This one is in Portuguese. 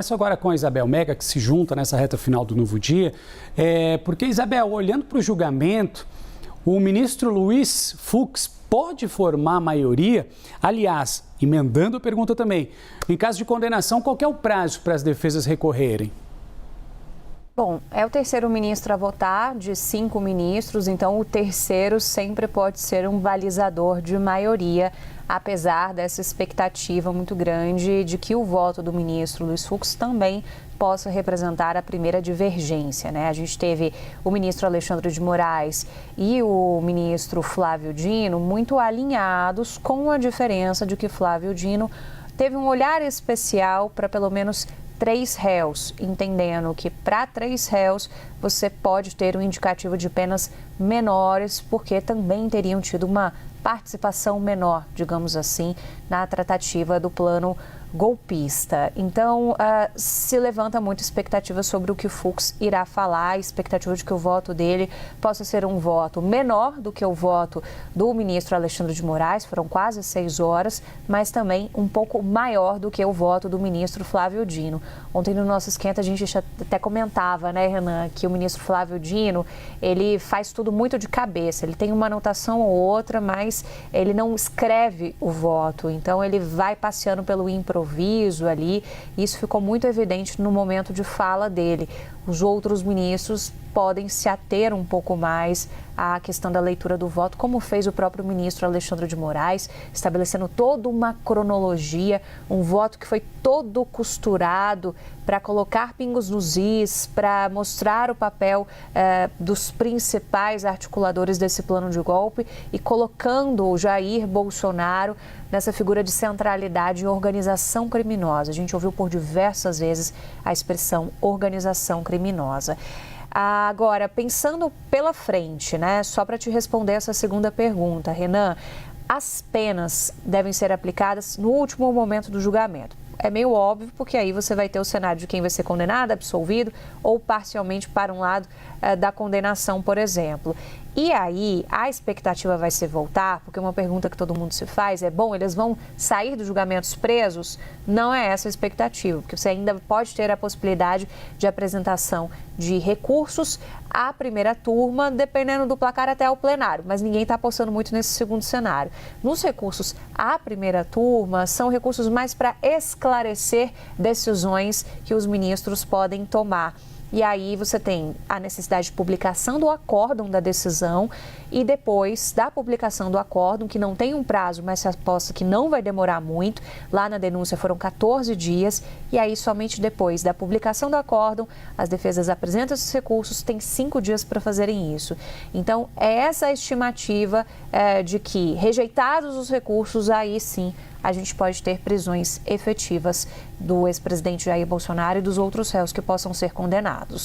Começo agora com a Isabel Mega, que se junta nessa reta final do Novo Dia, porque, Isabel, olhando para o julgamento, o ministro Luiz Fux pode formar a maioria? Aliás, emendando a pergunta também, em caso de condenação, qual que é o prazo para as defesas recorrerem? Bom, é o terceiro ministro a votar, de 5 ministros, então o terceiro sempre pode ser um balizador de maioria, apesar dessa expectativa muito grande de que o voto do ministro Luiz Fux também possa representar a primeira divergência, né? A gente teve o ministro Alexandre de Moraes e o ministro Flávio Dino muito alinhados, com a diferença de que Flávio Dino teve um olhar especial para pelo menos 3 réus, entendendo que para 3 réus você pode ter um indicativo de penas menores, porque também teriam tido uma participação menor, digamos assim, na tratativa do plano golpista. Então, se levanta muita expectativa sobre o que o Fux irá falar, a expectativa de que o voto dele possa ser um voto menor do que o voto do ministro Alexandre de Moraes, foram quase 6 horas, mas também um pouco maior do que o voto do ministro Flávio Dino. Ontem no nosso esquenta a gente até comentava, né, Renan, que o ministro Flávio Dino, ele faz tudo muito de cabeça, ele tem uma anotação ou outra, mas ele não escreve o voto, então ele vai passeando pelo improviso ali, isso ficou muito evidente no momento de fala dele. Os outros ministros podem se ater um pouco mais à questão da leitura do voto, como fez o próprio ministro Alexandre de Moraes, estabelecendo toda uma cronologia, um voto que foi todo costurado para colocar pingos nos is, para mostrar o papel dos principais articuladores desse plano de golpe e colocando o Jair Bolsonaro nessa figura de centralidade e organização criminosa. A gente ouviu por diversas vezes a expressão organização criminosa. Agora, pensando pela frente, né, só para te responder essa segunda pergunta, Renan, as penas devem ser aplicadas no último momento do julgamento. É meio óbvio, porque aí você vai ter o cenário de quem vai ser condenado, absolvido ou parcialmente para um lado da condenação, por exemplo. E aí a expectativa vai ser voltar, porque uma pergunta que todo mundo se faz é, bom, eles vão sair dos julgamentos presos? Não é essa a expectativa, porque você ainda pode ter a possibilidade de apresentação de recursos à primeira turma, dependendo do placar até ao plenário, mas ninguém está apostando muito nesse segundo cenário. Nos recursos à primeira turma, são recursos mais para esclarecer decisões que os ministros podem tomar. E aí você tem a necessidade de publicação do acórdão da decisão e depois da publicação do acórdão, que não tem um prazo, mas se aposta que não vai demorar muito. Lá na denúncia foram 14 dias e aí somente depois da publicação do acórdão, as defesas apresentam esses recursos, tem 5 dias para fazerem isso. Então, é essa a estimativa de que, rejeitados os recursos, aí sim a gente pode ter prisões efetivas do ex-presidente Jair Bolsonaro e dos outros réus que possam ser condenados.